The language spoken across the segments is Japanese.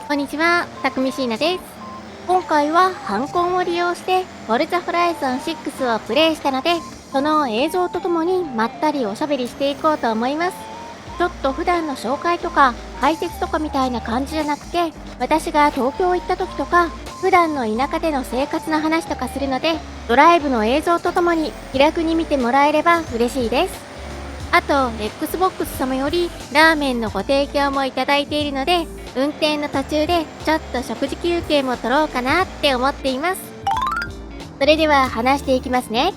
こんにちは、たくみしーなです。今回はハンコンを利用してフォルザホライゾン6をプレイしたので、その映像とともにまったりおしゃべりしていこうと思います。ちょっと普段の紹介とか解説とかみたいな感じじゃなくて、私が東京行った時とか、普段の田舎での生活の話とかするので、ドライブの映像とともに気楽に見てもらえれば嬉しいです。あと、Xbox 様よりラーメンのご提供もいただいているので、運転の途中でちょっと食事休憩も取ろうかなって思っています。それでは話していきますね。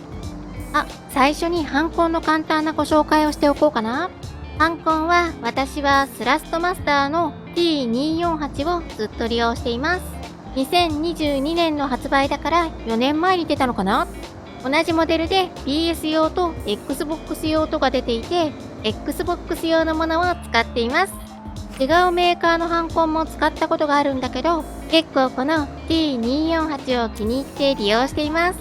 最初にハンコンの簡単なご紹介をしておこうかな。ハンコンは私はスラストマスターの T248 をずっと利用しています。2022年の発売だから4年前に出たのかな。同じモデルで PS 用と Xbox 用とが出ていて、Xbox 用のものを使っています。違うメーカーのハンコンも使ったことがあるんだけど、結構この T248 を気に入って利用しています。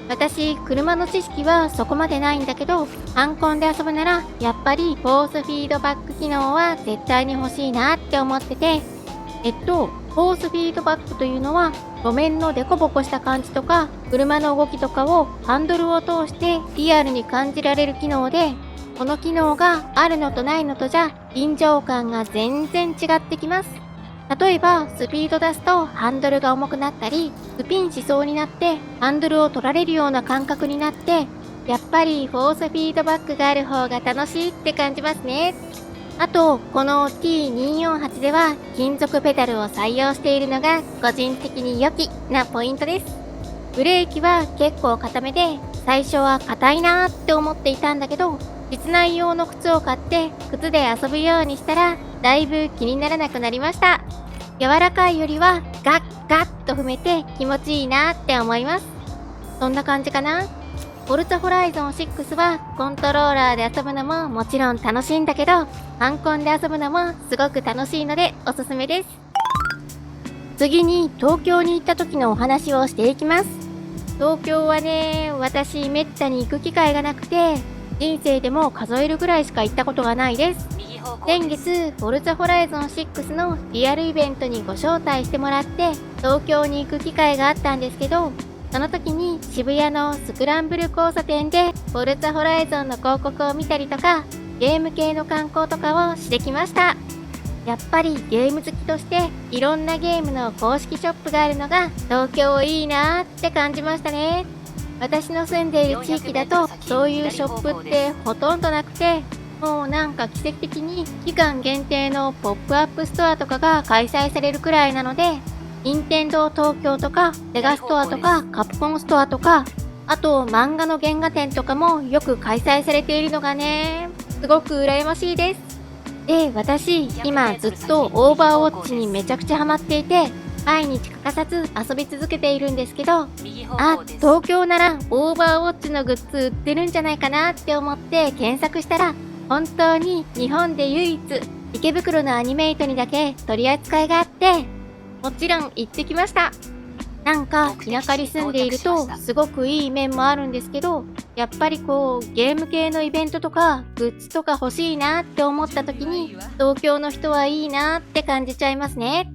私、車の知識はそこまでないんだけど、ハンコンで遊ぶならやっぱりフォースフィードバック機能は絶対に欲しいなって思ってて、フォースフィードバックというのは、路面のデコボコした感じとか、車の動きとかをハンドルを通してリアルに感じられる機能で、この機能があるのとないのとじゃ、臨場感が全然違ってきます。例えば、スピード出すとハンドルが重くなったり、スピンしそうになってハンドルを取られるような感覚になって、やっぱりフォースフィードバックがある方が楽しいって感じますね。あと、この T248 では金属ペダルを採用しているのが個人的に良きなポイントです。ブレーキは結構固めで、最初は硬いなーって思っていたんだけど、室内用の靴を買って靴で遊ぶようにしたら、だいぶ気にならなくなりました。柔らかいよりはガッガッと踏めて気持ちいいなって思います。そんな感じかな。フォルツァホライゾン6はコントローラーで遊ぶのももちろん楽しいんだけど、ハンコンで遊ぶのもすごく楽しいのでおすすめです。次に東京に行った時のお話をしていきます。東京はね、私めったに行く機会がなくて、人生でも数えるぐらいしか行ったことがないです。先月、フォルツァホライゾン6のリアルイベントにご招待してもらって東京に行く機会があったんですけど、その時に渋谷のスクランブル交差点でフォルツァホライゾンの広告を見たりとか、ゲーム系の観光とかをしてきました。やっぱりゲーム好きとしていろんなゲームの公式ショップがあるのが東京いいなーって感じましたね。私の住んでいる地域だとそういうショップってほとんどなくて、もうなんか奇跡的に期間限定のポップアップストアとかが開催されるくらいなので、任天堂東京とかセガストアとかカプコンストアとか、あと漫画の原画展とかもよく開催されているのがね、すごく羨ましいです。で、私今ずっとオーバーウォッチにめちゃくちゃハマっていて、毎日欠かさず遊び続けているんですけど、東京ならオーバーウォッチのグッズ売ってるんじゃないかなって思って検索したら、本当に日本で唯一池袋のアニメイトにだけ取り扱いがあって、もちろん行ってきました。なんか田舎に住んでいるとすごくいい面もあるんですけど、やっぱりゲーム系のイベントとかグッズとか欲しいなって思った時に、東京の人はいいなって感じちゃいますね。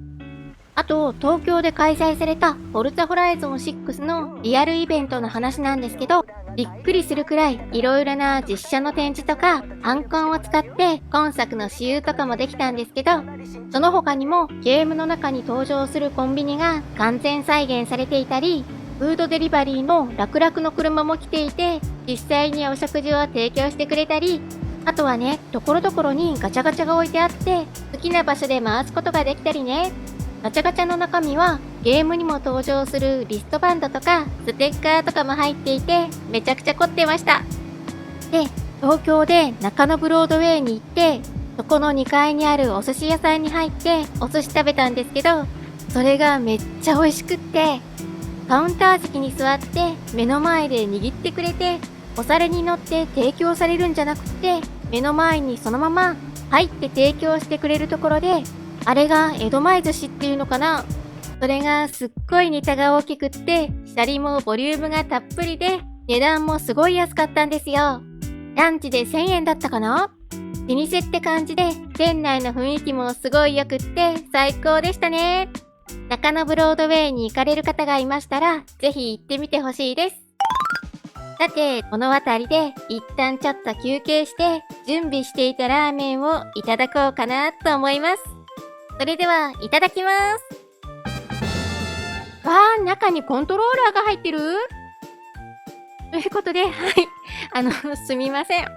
あと、東京で開催されたフォルツァホライゾン6のリアルイベントの話なんですけど、びっくりするくらいいろいろな実写の展示とか、ハンコンを使って今作の私有とかもできたんですけど、その他にもゲームの中に登場するコンビニが完全再現されていたり、フードデリバリーの楽々の車も来ていて、実際にお食事を提供してくれたり、あとはね、ところどころにガチャガチャが置いてあって、好きな場所で回すことができたりね。ガチャガチャの中身はゲームにも登場するリストバンドとかステッカーとかも入っていて、めちゃくちゃ凝ってました。で、東京で中野ブロードウェイに行って、そこの2階にあるお寿司屋さんに入ってお寿司食べたんですけど、それがめっちゃ美味しくって、カウンター席に座って目の前で握ってくれて、お皿に乗って提供されるんじゃなくて、目の前にそのまま入って提供してくれるところで、あれが江戸前寿司っていうのかな。それがすっごいネタが大きくって、シャリもボリュームがたっぷりで、値段もすごい安かったんですよ。ランチで1000円だったかな。老舗って感じで、店内の雰囲気もすごい良くって最高でしたね。中野ブロードウェイに行かれる方がいましたら、ぜひ行ってみてほしいです。さて、この辺りで一旦ちょっと休憩して、準備していたラーメンをいただこうかなと思います。それでは、いただきます。わー、中にコントローラーが入ってる？ということで、はい。すみません。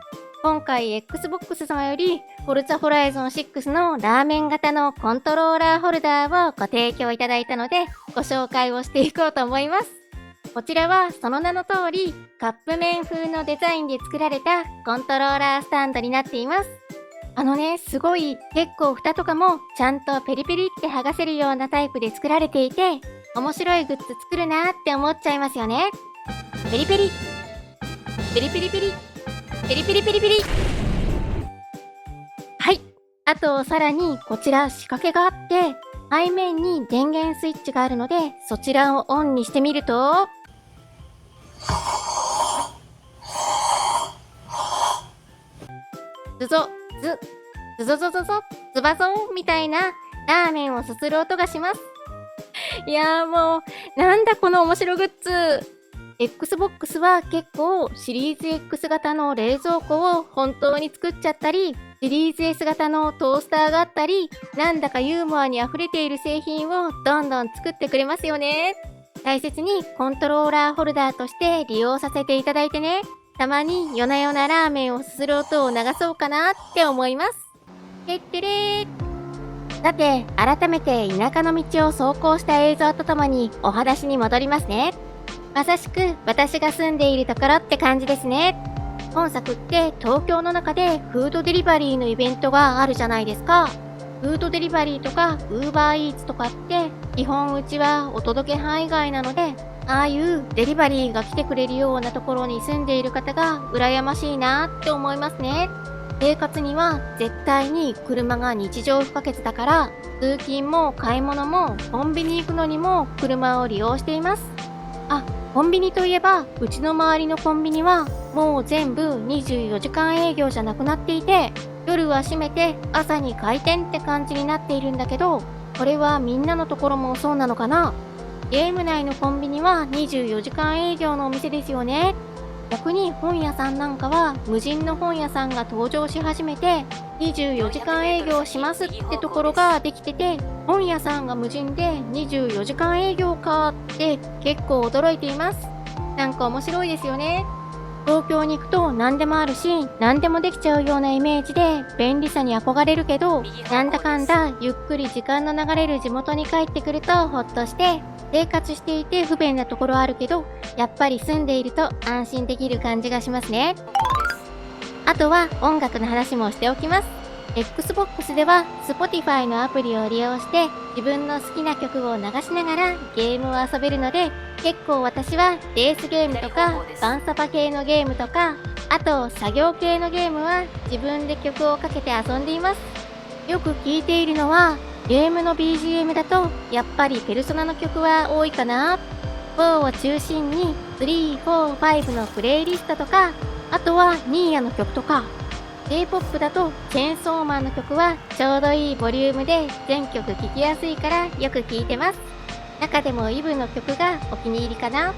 今回 Xbox 様より、フォルツァホライゾン6のラーメン型のコントローラーホルダーをご提供いただいたので、ご紹介をしていこうと思います。こちらはその名の通り、カップ麺風のデザインで作られたコントローラースタンドになっています。すごい結構蓋とかもちゃんとペリペリって剥がせるようなタイプで作られていて、面白いグッズ作るなーって思っちゃいますよね。ペリペリ、ペリペリペリ、ペリペリペリペリ。はい。あと、さらにこちら仕掛けがあって、背面に電源スイッチがあるので、そちらをオンにしてみると、ズゾ、ズゾゾゾゾ、ズバゾンみたいなラーメンをすする音がします。いやーもう、なんだこの面白グッズ。Xbox は結構シリーズ X 型の冷蔵庫を本当に作っちゃったり、シリーズ S 型のトースターがあったり、なんだかユーモアに溢れている製品をどんどん作ってくれますよね。大切にコントローラーホルダーとして利用させていただいてね。たまに夜な夜なラーメンをすする音を流そうかなって思います。てってれー。さて、改めて田舎の道を走行した映像とともにお話に戻りますね。まさしく私が住んでいるところって感じですね。本作って東京の中でフードデリバリーのイベントがあるじゃないですか。フードデリバリーとかウーバーイーツとかって基本うちはお届け範囲外なので、ああいうデリバリーが来てくれるようなところに住んでいる方が羨ましいなって思いますね。生活には絶対に車が日常不可欠だから、通勤も買い物もコンビニ行くのにも車を利用しています。あ、コンビニといえば、うちの周りのコンビニはもう全部24時間営業じゃなくなっていて、夜は閉めて朝に開店って感じになっているんだけど、これはみんなのところもそうなのかな？ゲーム内のコンビニは24時間営業のお店ですよね。逆に本屋さんなんかは無人の本屋さんが登場し始めて、24時間営業しますってところができてて、本屋さんが無人で24時間営業かって結構驚いています。なんか面白いですよね。東京に行くと何でもあるし、何でもできちゃうようなイメージで便利さに憧れるけど、なんだかんだゆっくり時間の流れる地元に帰ってくるとほっとして、生活していて不便なところあるけど、やっぱり住んでいると安心できる感じがしますね。あとは音楽の話もしておきます。Xbox では Spotify のアプリを利用して自分の好きな曲を流しながらゲームを遊べるので、結構私はレースゲームとかバンサバ系のゲームとか、あと作業系のゲームは自分で曲をかけて遊んでいます。よく聴いているのはゲームの BGM だとやっぱりペルソナの曲は多いかな。4を中心に3、4、5のプレイリストとか、あとはニーヤの曲とか、J-POP だとチェーンソーマンの曲はちょうどいいボリュームで全曲聴きやすいからよく聴いてます。中でもイブの曲がお気に入りかな。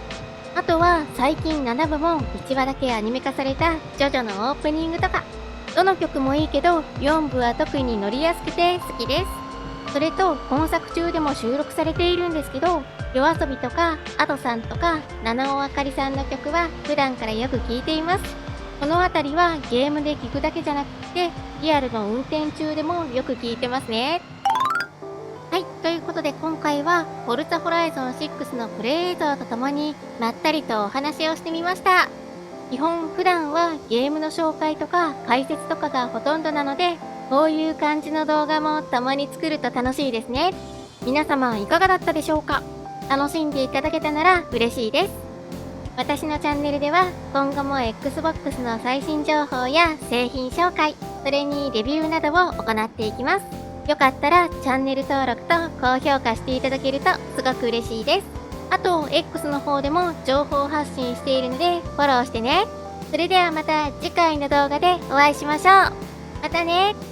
あとは最近7部も1話だけアニメ化されたジョジョのオープニングとか、どの曲もいいけど4部は特に乗りやすくて好きです。それと今作中でも収録されているんですけど、YOASOBIとかAdoさんとか七尾あかりさんの曲は普段からよく聴いています。このあたりはゲームで聴くだけじゃなくて、リアルの運転中でもよく聴いてますね。はい、ということで今回はフォルツァホライゾン6のプレイ映像とともにまったりとお話をしてみました。基本普段はゲームの紹介とか解説とかがほとんどなので、こういう感じの動画もたまに作ると楽しいですね。皆様いかがだったでしょうか？楽しんでいただけたなら嬉しいです。私のチャンネルでは今後も Xbox の最新情報や製品紹介、それにレビューなどを行っていきます。よかったらチャンネル登録と高評価していただけるとすごく嬉しいです。あと X の方でも情報発信しているのでフォローしてね。それではまた次回の動画でお会いしましょう。またね。